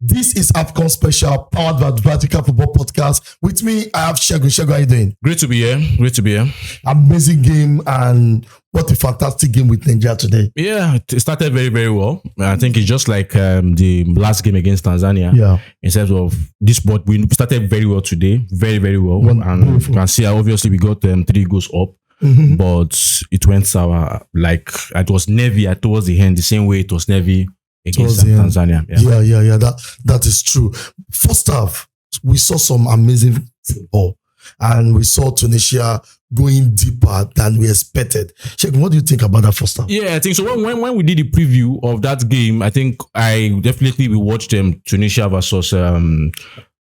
This is AFCON special powered by the Vertical Football Podcast. With me, I have Shegun. Shegun, how are you doing? Great to be here. Amazing game, and what a fantastic game with Nigeria today. Yeah, it started very, very well. I think it's just like the last game against Tanzania. Yeah. In terms of this sport, we started very well today. Very, very well. And you can see, obviously, we got 3 goals up. Mm-hmm. But it went sour. Like, it was nervy towards the end, the same way it was nervy against Tanzania. Yeah. That is true. First half, we saw some amazing football, and we saw Tunisia going deeper than we expected. Sheikh, what do you think about that first half? Yeah, I think so. When we did the preview of that game, I think we watched Tunisia versus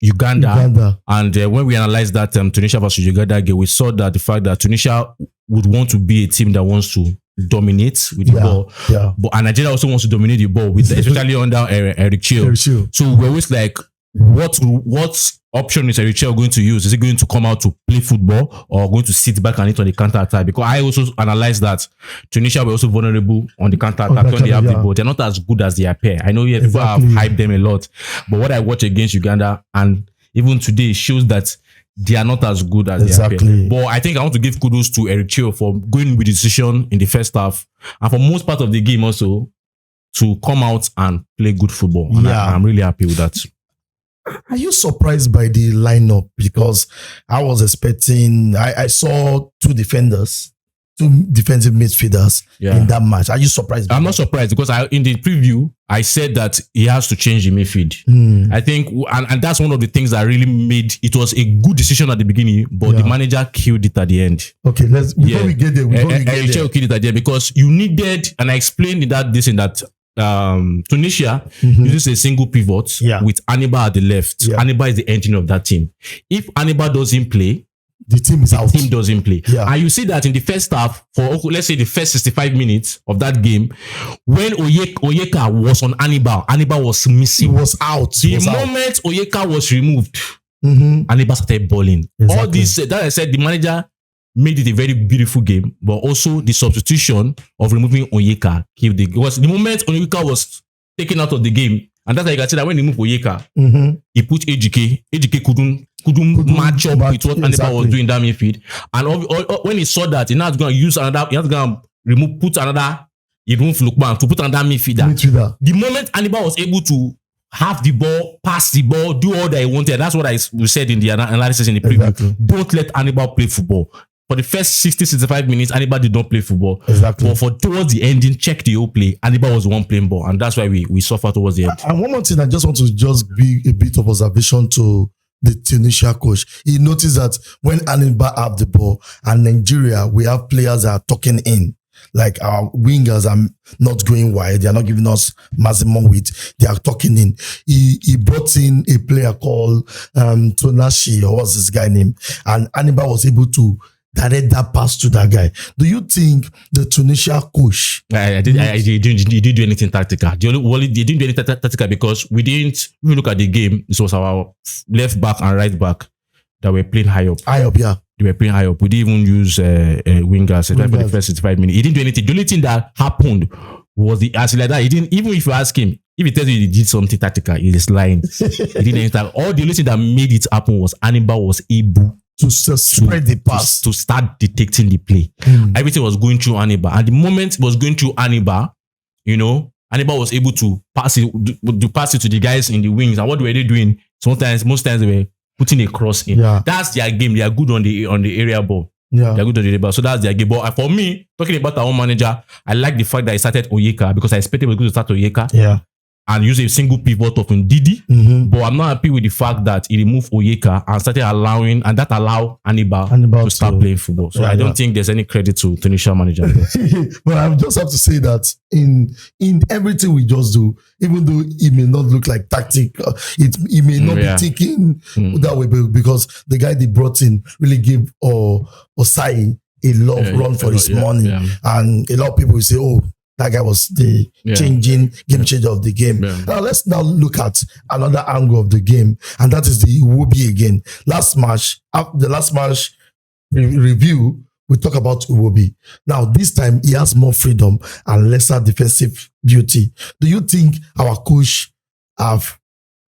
Uganda. And when we analyzed that Tunisia versus Uganda game, we saw that the fact that Tunisia would want to be a team that wants to dominate with the ball. Yeah. And Nigeria also wants to dominate the ball, with especially under Eric Chelle. So we're always like, what option is Eric Chelle going to use? Is he going to come out to play football or going to sit back and hit on the counter attack? Because I also analyzed that Tunisia were also vulnerable on the counter attack when they have the ball. They're not as good as they appear. I know people have hyped them a lot, but what I watch against Uganda and even today shows that they are not as good as they appear. But I think I want to give kudos to Eric Chelle for going with the decision in the first half, and for most part of the game also to come out and play good football. And I'm really happy with that. Are you surprised by the lineup? Because I was expecting, I saw 2 defenders, 2 defensive midfielders in that match. Are you surprised? I'm not surprised, because in the preview, I said that he has to change the midfield. I think, and that's one of the things that really made it was a good decision at the beginning, but the manager killed it at the end. Okay, before we get there, killed it at the end, because you needed, and I explained in that Tunisia uses a single pivot with Hannibal at the left. Hannibal is the engine of that team. If Hannibal doesn't play, the team is out. The team doesn't play. And you see that in the first half, for let's say the first 65 minutes of that game, when Onyeka was on Hannibal was missing. He was out. The moment Onyeka was removed, Hannibal started balling. All this, that I said, the manager made it a very beautiful game, but also the substitution of removing Onyeka killed it. Because the moment Onyeka was taken out of the game, and that's how you can see that when he moved Onyeka, he put Ejike. Ejike couldn't match up with what Hannibal was doing in that midfield. And when he saw that, he now going to use another, he going to put another, he removed Lookman to put another midfielder. The moment Hannibal was able to have the ball, pass the ball, do all that he wanted, that's what we said in the analysis in the preview. Don't let Hannibal play football. For the first 60-65 minutes, Hannibal did not play football. But for towards the ending, check the whole play, Hannibal was the one playing ball, and that's why we suffered towards the end. And one more thing, I just want to be a bit of observation to the Tunisia coach. He noticed that when Hannibal have the ball, and Nigeria, we have players that are tucking in. Like our wingers are not going wide. They are not giving us maximum width. They are tucking in. He brought in a player called Tonashi, or what's this guy name? And Hannibal was able to direct that pass to that guy. Do you think the Tunisia coach? He didn't do anything tactical. He didn't do anything tactical because we didn't. If you look at the game, it was our left back and right back that were playing high up. They were playing high up. We didn't even use wingers for the first 65 minutes. He didn't do anything. The only thing that happened was the like that. He didn't. Even if you ask him, if he tells you he did something tactical, he is lying. He didn't anything. All the only thing that made it happen was Hannibal was able to spread the pass, to start detecting the play. Everything was going through Hannibal, and the moment it was going through Hannibal, Hannibal was able to pass it to the guys in the wings. And what were they doing? Most times they were putting a cross in. That's their game. They are good on the area ball. They are good on the area ball. So that's their game. But for me, talking about our own manager, I like the fact that he started Onyeka, because I expected he was going to start Onyeka. And use a single pivot of Ndidi. But I'm not happy with the fact that he removed Onyeka and started allowing, and that allowed Hannibal to start playing football. So I don't think there's any credit to Tunisia manager. But I just have to say that in everything we just do, even though it may not look like tactic, it may not be thinking that way, because the guy they brought in really gave Osai a lot of run for his money. And a lot of people will say, oh, that guy was the game changer of the game. Now let's look at another angle of the game, and that is the Iwobi again. The last match review, we talk about Iwobi. Now this time he has more freedom and lesser defensive duty. Do you think our coach have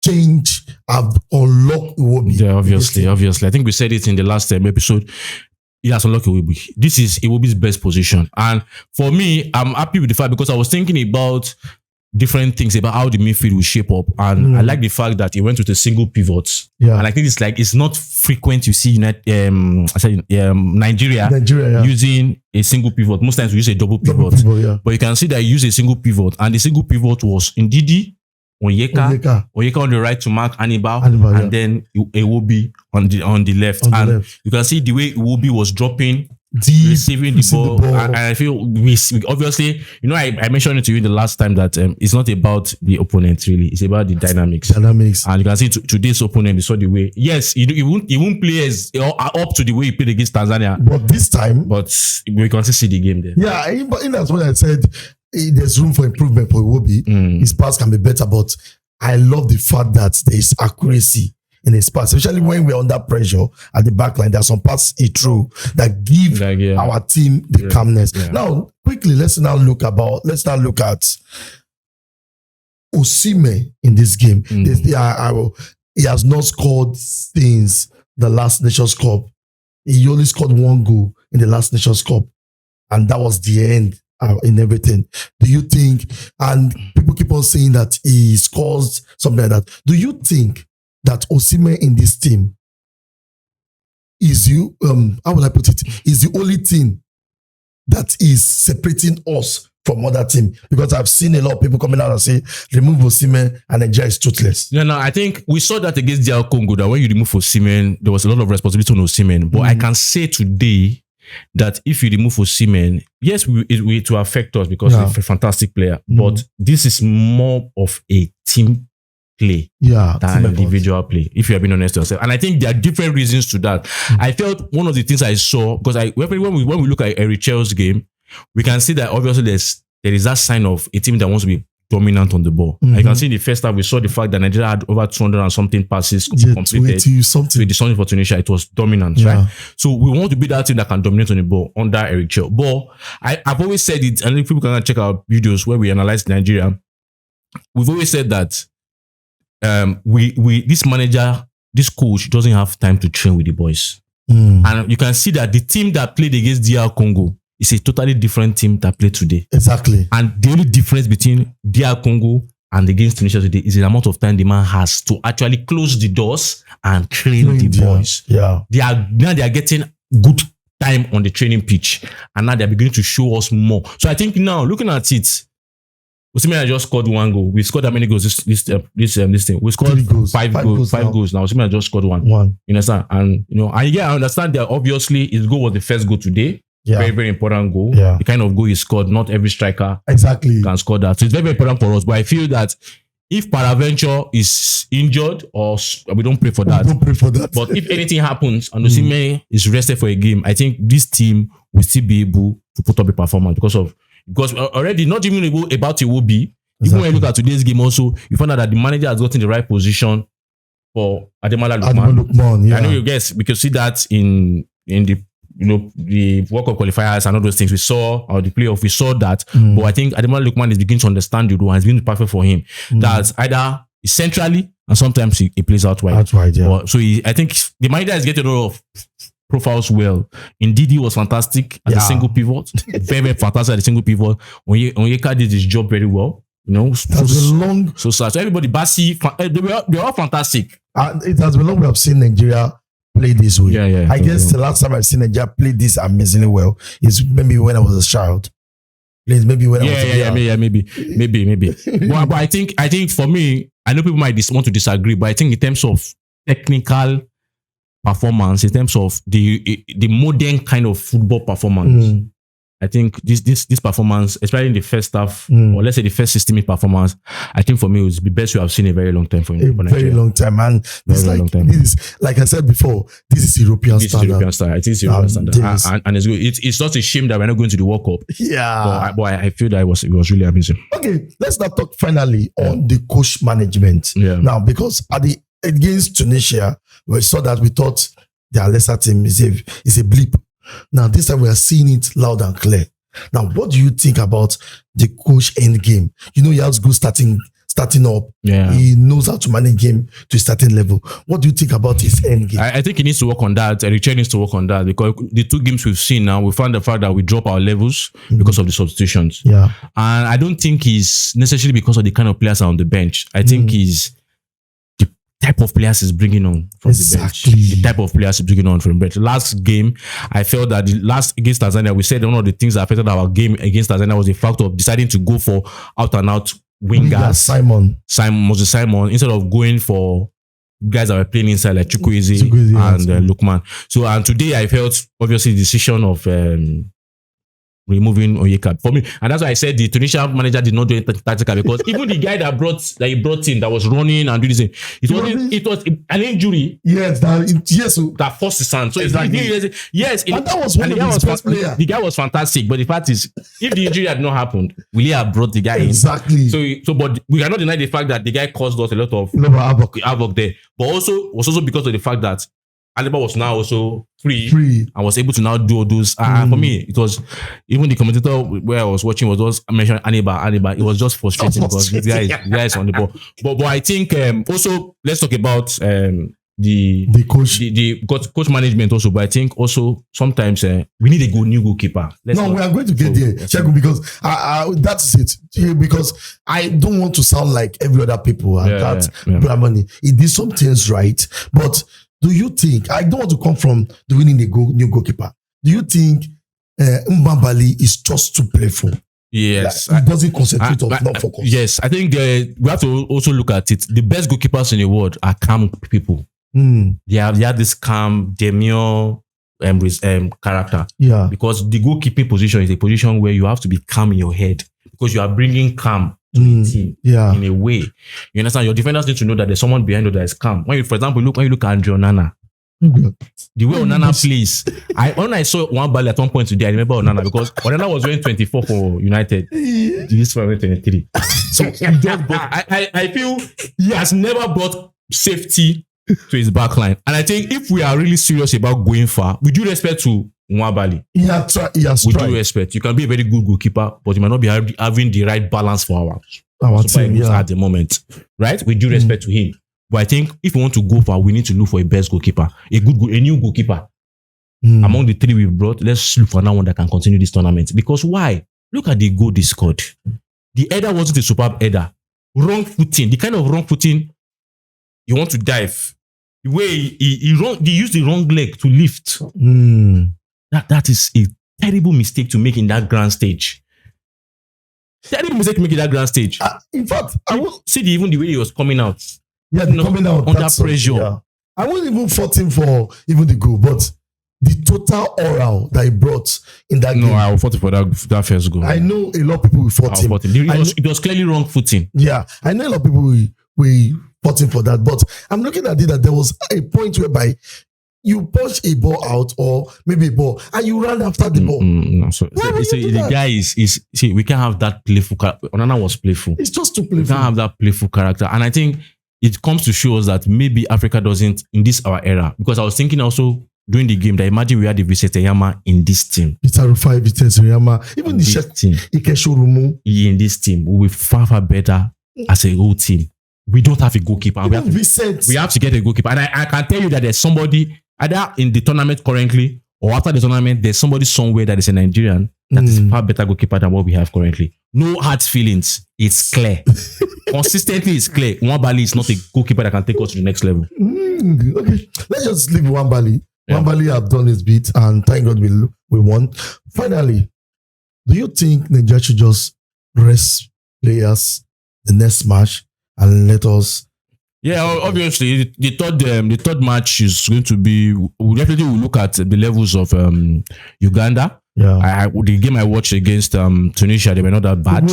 changed, have unlocked Iwobi. Yeah, obviously. I think we said it in the last episode. He has unlocked Iwobi. This is Iwobi's best position. And for me, I'm happy with the fact because I was thinking about different things about how the midfield will shape up. And I like the fact that he went with a single pivot. Yeah. And I think it's not frequent you see Nigeria using a single pivot. Most times we use a double pivot. But you can see that he used a single pivot. And the single pivot was Ndidi, Onyeka on the right to mark Hannibal and then Iwobi on the left. You can see the way Iwobi was dropping, deep, receiving the ball. And I feel we obviously, I mentioned it to you the last time that it's not about the opponent really, it's about the dynamics. And you can see today's opponent, you saw the way. Yes, he won't play as up to the way he played against Tanzania. But this time, we can still see the game there. Yeah, but that's what I said. There's room for improvement for Iwobi. His pass can be better, but I love the fact that there is accuracy in his pass, especially when we're under pressure at the back line. There's some passes he threw that give our team the calmness. Yeah. Now, quickly, let's now look at Osimhen in this game. He has not scored since the last Nations Cup. He only scored one goal in the last Nations Cup, and that was the end. In everything, do you think? And people keep on saying that he scores something like that. Do you think that Osimhen in this team is how will I put it? Is the only thing that is separating us from other team? Because I've seen a lot of people coming out and say remove Osimhen and Nigeria is toothless. No, I think we saw that against DR Congo that when you remove Osimhen, there was a lot of responsibility on Osimhen. But I can say today that if you remove Osimhen, yes, it will affect us because he's a fantastic player. But this is more of a team play than an individual play, if you are being honest with yourself. And I think there are different reasons to that. I felt one of the things I saw, because when we look at Eric Chelle's game, we can see that obviously there is that sign of a team that wants to be dominant on the ball. I can see in the first half, we saw the fact that Nigeria had over 200 and something passes completed. With the Stanley for Tunisia, it was dominant, right? So we want to be that team that can dominate on the ball under Eric Chelle. But I've always said it, and if people can check our videos where we analyze Nigeria, we've always said that this coach doesn't have time to train with the boys. And you can see that the team that played against DR Congo is a totally different team that played today. Exactly. And the only difference between DR Congo and against Tunisia today is the amount of time the man has to actually close the doors and train the boys. They are getting good time on the training pitch, and now they're beginning to show us more. So I think now, looking at it, Osimhen just scored one goal. We scored how many goals this thing? We scored five goals now. Osimhen just scored one. You understand? And I understand that obviously his goal was the first goal today. Very, very important goal. The kind of goal he scored, not every striker can score that. So it's very, very important for us. But I feel that if Paraventure is injured or we don't pray for that. But if anything happens and Osimhen is rested for a game, I think this team will still be able to put up a performance because already not even about Iwobi. Even when you look at today's game also, you find out that the manager has gotten the right position for Ademola Lookman. I know you guys, we can see that in the World Cup qualifiers and all those things we saw, or the playoff, we saw that. But I think Ademola Lookman is beginning to understand the role and it's been perfect for him. That's either centrally and sometimes he plays out wide. So I think the manager is getting a lot of profiles well. Ndidi was fantastic as a single pivot. Very, very fantastic as a single pivot. Onyeka did his job very well. So everybody, Basi, they were all fantastic. It has been long we have seen Nigeria play this way. I guess the last time I've seen Nigeria play this amazingly well is maybe when I was a child. Maybe when I was a child. Maybe. But I think for me, I know people might want to disagree, but I think in terms of technical performance, in terms of the modern kind of football performance, I think this performance, especially in the first half, or let's say the first 60 minute performance, I think for me it was the best we have seen in a very long time for Nigeria. Very long time, man. This is, like I said before, this is European standard. I think it's European standard. And it's good. It's not a shame that we're not going to the World Cup. But I feel that it was really amazing. Okay, let's now talk finally on the coach management. Now, because against Tunisia, we saw that we thought their lesser team is a blip. Now, this time we are seeing it loud and clear. Now, what do you think about the coach end game? He has good starting starting up. Yeah. He knows how to manage game to a certain level. What do you think about his end game? I think he needs to work on that. Eric Chelle needs to work on that because the 2 games we've seen now, we found the fact that we drop our levels because of the substitutions. Yeah. And I don't think he's necessarily because of the kind of players on the bench. I think he's the type of players he's bringing on from the bench. The type of players he's bringing on from the bench. Last game, I felt that the last against Tanzania, we said one of the things that affected our game against Tanzania was the fact of deciding to go for out and out wingers. Simon, instead of going for guys that were playing inside like Chukwueze and Lookman. So, and today I felt obviously the decision of removing Onyeka for me, and that's why I said the Tunisian manager did not do anything tactical because even the guy that he brought in that was running and doing this thing, it was an injury. Yes, that forced his hand. So it's like yes, and that was one of his best players. The guy was fantastic, but the fact is, if the injury had not happened, will he have brought the guy in? Exactly. So, but we cannot deny the fact that the guy caused us a lot of havoc there, but also because of the fact that Ademola was now also free and was able to now do all those. And for me, it was even the commentator where I was watching was just mentioning Aniba. It was just frustrating because the guy is on the ball. But I think also let's talk about the coach, the coach management also. But I think also sometimes we need a new goalkeeper. We are going to get there, Cheku, because that's it. Because I don't want to sound like every other people. Money. He did some things right, but do you think, I don't want to come from the winning the new goalkeeper. Do you think Nwabali is just too playful? Yes. Like, he doesn't concentrate or not focus. Yes, I think we have to also look at it. The best goalkeepers in the world are calm people. They have this calm, demure character. Yeah. Because the goalkeeping position is a position where you have to be calm in your head because you are bringing calm to the team in a way. You understand? Your defenders need to know that there's someone behind you that is calm. When you, for example, when you look at Andre Onana, the way Onana plays, when I saw Nwabali at one point today, I remember Onana because Onana was wearing 24 for United. This was 23. So he just brought, I feel he has never brought safety to his back line. And I think if we are really serious about going far, with due respect to Nwabali, with due respect, you can be a very good goalkeeper, but you might not be having the right balance for our team at the moment, right? With due respect to him. But I think if we want to go far, we need to look for a best goalkeeper, a new goalkeeper. Among the 3 we've brought, let's look for another one that can continue this tournament. Because why? Look at the goal they scored. The header wasn't a superb header. Wrong footing, the kind of wrong footing you want to dive. The way he used the wrong leg to lift. That is a terrible mistake to make in that grand stage. Terrible mistake to make in that grand stage. In fact, I will see even the way he was coming out. Yeah, coming out under pressure. Yeah. I won't even fault him for even the goal, but the total aura that he brought in that game. No, I will fault him for that first goal. I know a lot of people will fault him. It was clearly wrong footing. Yeah, I know a lot of people will fault him for that, but I'm looking at it that there was a point whereby you punch a ball out or maybe a ball and you run after the ball. No, so the guy is see, we can't have that playful character. Onana was playful. It's just too playful. We can't have that playful character. And I think it comes to show us that maybe Africa doesn't in this our era. Because I was thinking also during the game that imagine we had the Victor Yama in this team. Peter Rufai, Victor Yama, even the team. Ikeshorumu. In this team, we'll be far better as a whole team. We don't have a goalkeeper. We have to get a goalkeeper. And I can tell you that there's somebody either in the tournament currently or after the tournament, there's somebody somewhere that is a Nigerian that is far better goalkeeper than what we have currently. No hard feelings. It's clear. Consistently, it's clear. Nwabali is not a goalkeeper that can take us to the next level. Okay, let's just leave Nwabali. Yeah. Nwabali have done his bit and thank God we won. Finally, do you think Nigeria should just rest players the next match and let us? Yeah, obviously the third match is going to be. We definitely will look at the levels of Uganda. Yeah, the game I watched against Tunisia, they were not that bad.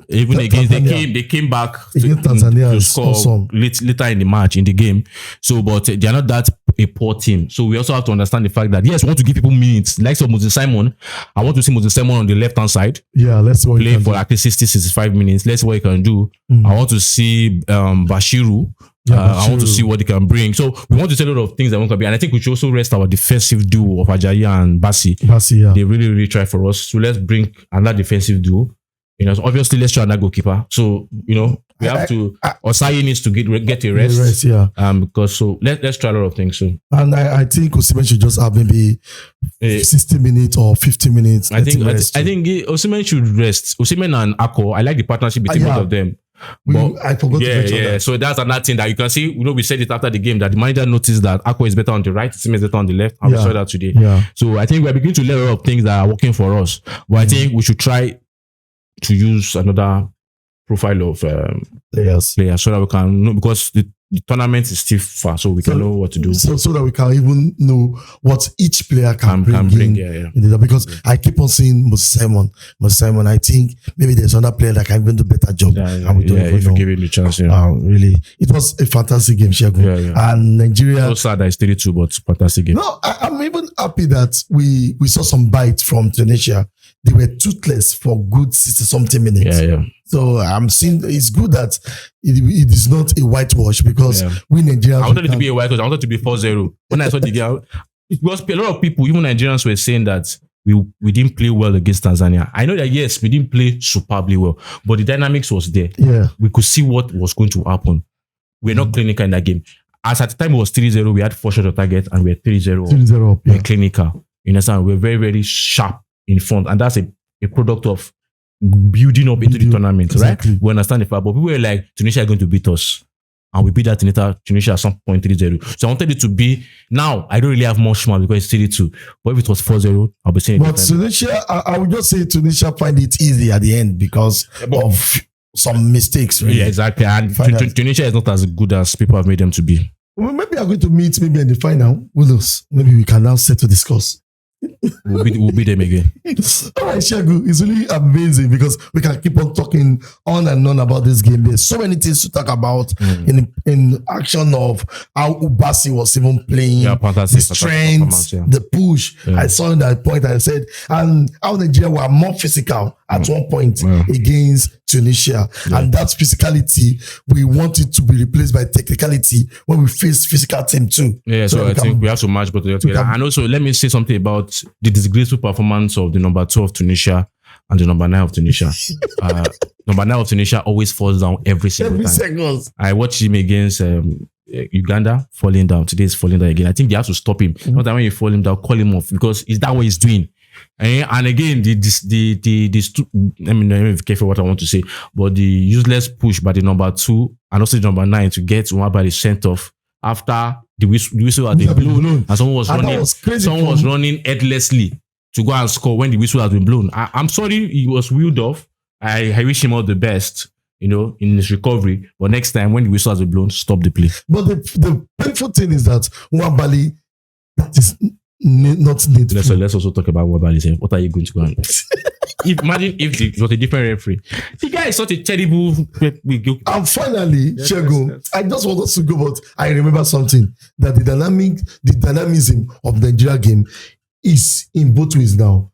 Even against they came back against Tanzania to score later in the match in the game. So, but they are not that a poor team. So we also have to understand the fact that yes, we want to give people minutes. Like Moses Simon, I want to see Moses Simon on the left hand side. Yeah, let's play for like 60-65 minutes. Let's see what he can do. I want to see Bashiru. I want to see what they can bring. So we want to tell a lot of things that won't be. And I think we should also rest our defensive duo of Ajayi and Basi. Yeah. They really try for us. So let's bring another defensive duo You know, so obviously let's try another goalkeeper. So, you know, we have to Osayi needs to get a rest. Yeah. Because so let's try a lot of things soon. And I think Osimhen should just have maybe 60 minutes or 50 minutes. I think Osimhen should rest. Osimhen and Ako, I like the partnership between both of them. I forgot to mention that. So that's another thing that you can see. You know, we said it after the game that the manager noticed that Ako is better on the right, Osimhen is better on the left. And we saw that today. Yeah. So I think we're beginning to learn a lot of things that are working for us. But I think we should try to use another profile of players so that we can know, because the tournament is still far, so we can know what to do. So that we can even know what each player can bring. Because I keep on seeing Simon. I think maybe there's another player that can even do a better job. If you give him the chance. Really, it was a fantastic game, Shegun. And Nigeria. So sad that it's 32, but fantastic game. No, I'm even happy that we saw some bites from Tunisia. They were toothless for good 60-something minutes. So I'm seeing it's good that it is not a whitewash, because we Nigerians. I wanted it to be a whitewash. I wanted it to be 4-0. When I saw the game, it was a lot of people, even Nigerians, were saying that we didn't play well against Tanzania. I know that yes, we didn't play superbly well, but the dynamics was there. Yeah, we could see what was going to happen. We're not clinical in that game. As at the time it was 3-0, we had 4 shots on target, and we're 3-0 up. We're clinical. You understand? We're very, very sharp in front, and that's a product of building up into the tournament, right? We understand the fact, but people were like, Tunisia are going to beat us, and we beat that Tunisia at some point 3-0. So I wanted it to be, now I don't really have much more because it's 3-2, but if it was 4-0, I'll be saying. But Tunisia, I would just say Tunisia find it easy at the end because of some mistakes. Really. Yeah, exactly. And Tunisia is not as good as people have made them to be. Well, maybe I'm going to meet maybe in the final. Who knows? Maybe we can now set to discuss. We'll beat them again. All right, Shegun, it's really amazing because we can keep on talking on and on about this game. There's so many things to talk about in action of how Ubasi was even playing, the strength, the push. I saw in that point, I said, and how Nigeria were more physical at one point against Tunisia. And that physicality, we want it to be replaced by technicality when we face physical team too. Yeah, so I think we have to match both together. And also, let me say something about the disgraceful performance of the number 2 of Tunisia and the number 9 of Tunisia. Number 9 of Tunisia always falls down every single time. Seconds. I watched him against Uganda, falling down. Today is falling down again. I think they have to stop him. Not that when you fall him down, call him off, because is that what he's doing? And again, let me be careful what I want to say, but the useless push by the number 2 and also the number 9 to get Nwabali sent off after the whistle had been blown, and someone was running headlessly to go and score when the whistle has been blown. I'm sorry he was wheeled off. I wish him all the best, you know, in his recovery. But next time when the whistle has been blown, stop the play. But the painful thing is that Nwabali, that is not needful. Let's also talk about Nwabali. What are you going to go on? Imagine if it was a different referee. The guy is such a terrible. And finally, Shegun, I just want us to go, but I remember something, that the dynamism of the Nigeria game is in both ways now.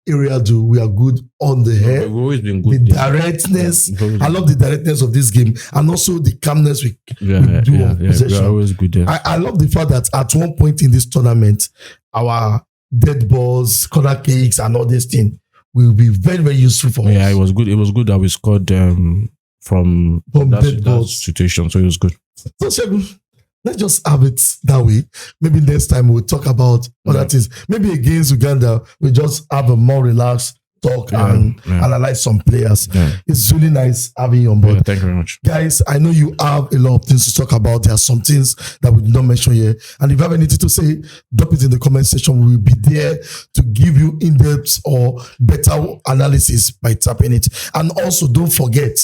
Area do, we are good on the head. We've always been good. The directness, I love the directness of this game, and also the calmness we do on possession. We're always good there. I love the fact that at one point in this tournament, our dead balls, corner kicks, and all these things will be very, very useful for us. Yeah, it was good. It was good that we scored from that situation, so it was good. So, Shegun, let's just have it that way. Maybe next time we'll talk about other things. Maybe against Uganda, we just have a more relaxed talk and analyze some players. It's really nice having you on board. Thank you very much. Guys, I know you have a lot of things to talk about. There are some things that we did not mention here. And if you have anything to say, drop it in the comment section. We will be there to give you in-depth or better analysis by tapping it. And also, don't forget,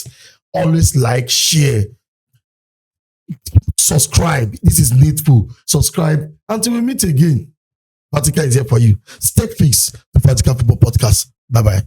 always like, share, subscribe. This is needful. Subscribe until we meet again. Fatika is here for you. Stay fixed. The Fatika Football Podcast. Bye-bye.